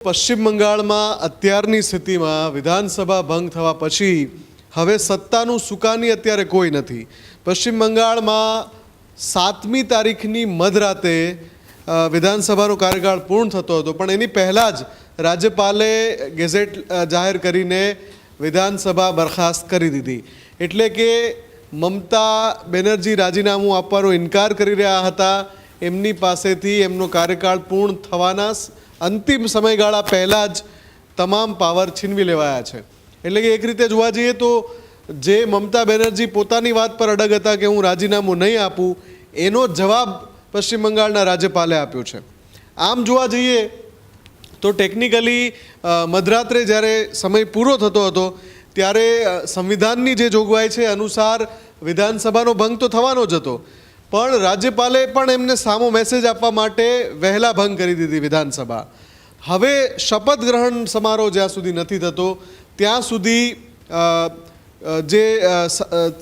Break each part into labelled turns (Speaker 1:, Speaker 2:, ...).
Speaker 1: પશ્ચિમ બંગાળમાં અત્યારની સ્થિતિમાં વિધાનસભા ભંગ થવા પછી હવે સત્તાનું સુકાની અત્યારે કોઈ નથી. પશ્ચિમ બંગાળમાં 7મી તારીખની મધરાતે વિધાનસભાનો કાર્યકાળ પૂર્ણ થતો હતો, પણ એની પહેલાં જ રાજ્યપાલે ગેઝેટ જાહેર કરીને વિધાનસભા બરખાસ્ત કરી દીધી. એટલે કે મમતા બેનર્જી રાજીનામું આપવાનો ઇનકાર કરી રહ્યા હતા. એમની પાસેથી એમનો કાર્યકાળ પૂર્ણ થવાના અંતિમ સમયગાળા પહેલાં જ તમામ પાવર છીનવી લેવાયા છે. એટલે કે એક રીતે જોવા જઈએ તો જે મમતા બેનર્જી પોતાની વાત પર અડગ હતા કે હું રાજીનામું નહીં આપું, એનો જવાબ પશ્ચિમ બંગાળના રાજ્યપાલે આપ્યો છે. આમ જોવા જઈએ તો ટેકનિકલી મધરાત્રે જ્યારે સમય પૂરો થતો હતો ત્યારે સંવિધાનની જે જોગવાઈ છે અનુસાર વિધાનસભાનો ભંગ તો થવાનો જ હતો, પણ રાજ્યપાલે પણ એમને સામો મેસેજ આપવા માટે વહેલા ભંગ કરી દીધી વિધાનસભા. હવે શપથ ગ્રહણ સમારોહ જ્યાં સુધી નથી થતો ત્યાં સુધી જે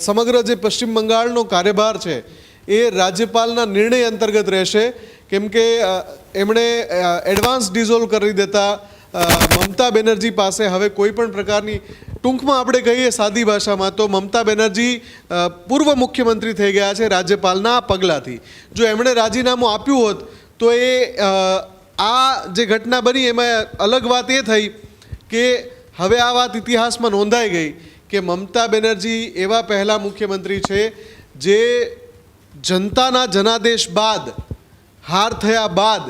Speaker 1: સમગ્ર જે પશ્ચિમ બંગાળનો કાર્યભાર છે એ રાજ્યપાલના નિર્ણય અંતર્ગત રહેશે. કેમ કે એમણે એડવાન્સ ડિઝોલ્વ કરી દેતા મમતા બેનર્જી પાસે હવે કોઈ પણ પ્રકારની, ટૂંકમાં આપણે કહીએ સાદી ભાષામાં તો મમતા બેનર્જી પૂર્વ મુખ્યમંત્રી થઈ ગયા છે રાજ્યપાલના આ પગલાંથી. જો એમણે રાજીનામું આપ્યું હોત તો આ જે ઘટના બની એમાં અલગ વાત એ થઈ કે હવે આ વાત ઇતિહાસમાં નોંધાઈ ગઈ કે મમતા બેનર્જી એવા પહેલા મુખ્યમંત્રી છે જે જનતાના જનાદેશ બાદ, હાર થયા બાદ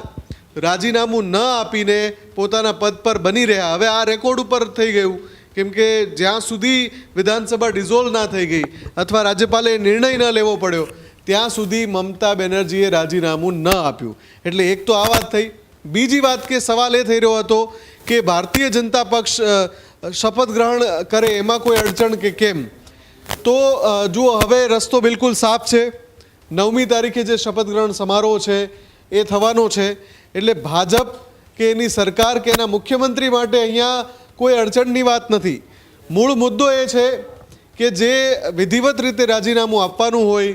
Speaker 1: રાજીનામું ન આપીને પોતાના પદ પર બની રહ્યા. હવે આ રેકોર્ડ ઉપર થઈ ગયું, કેમ કે જ્યાં સુધી વિધાનસભા ડિઝોલ્વ ના થઈ ગઈ અથવા રાજ્યપાલે નિર્ણય ન લેવો પડ્યો ત્યાં સુધી મમતા બેનર્જીએ રાજીનામું ન આપ્યું. એટલે એક તો આ વાત થઈ. બીજી વાત કે સવાલ એ થઈ રહ્યો હતો કે ભારતીય જનતા પક્ષ શપથ ગ્રહણ કરે એમાં કોઈ અડચણ કે કેમ. તો જુઓ, હવે રસ્તો બિલકુલ સાફ છે. 9મી તારીખે જે શપથ ગ્રહણ સમારોહ છે એ થવાનો છે. એટલે ભાજપ કે એની સરકાર કે એના મુખ્યમંત્રી માટે અહીંયા કોઈ અડચણની વાત નથી. મૂળ મુદ્દો એ છે કે જે વિધિવત રીતે રાજીનામું આપવાનું હોય,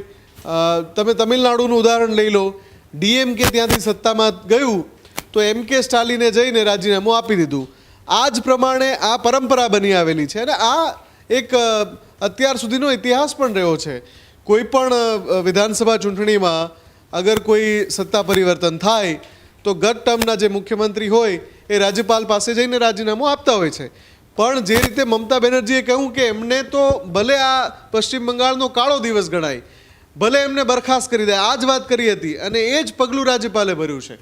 Speaker 1: તમે તમિલનાડુનું ઉદાહરણ લઈ લો, ડીએમકે ત્યાંથી સત્તામાં ગયું તો એમકે સ્ટાલિને જઈને રાજીનામું આપી દીધું. આ જ પ્રમાણે આ પરંપરા બની આવેલી છે અને આ એક અત્યાર સુધીનો ઇતિહાસ પણ રહ્યો છે. કોઈ પણ વિધાનસભા ચૂંટણીમાં અગર કોઈ સત્તા પરિવર્તન થાય તો ગત ટર્મના જે મુખ્યમંત્રી હોય એ રાજ્યપાલ પાસે જઈને રાજીનામું આપતા હોય છે. પણ જે રીતે મમતા બેનર્જીએ કહ્યું કે એમને તો ભલે આ પશ્ચિમ બંગાળનો કાળો દિવસ ગણાય, ભલે એમને બરખાસ્ત કરી દે, આ જ વાત કરી હતી અને એ જ પગલું રાજ્યપાલે ભર્યું છે.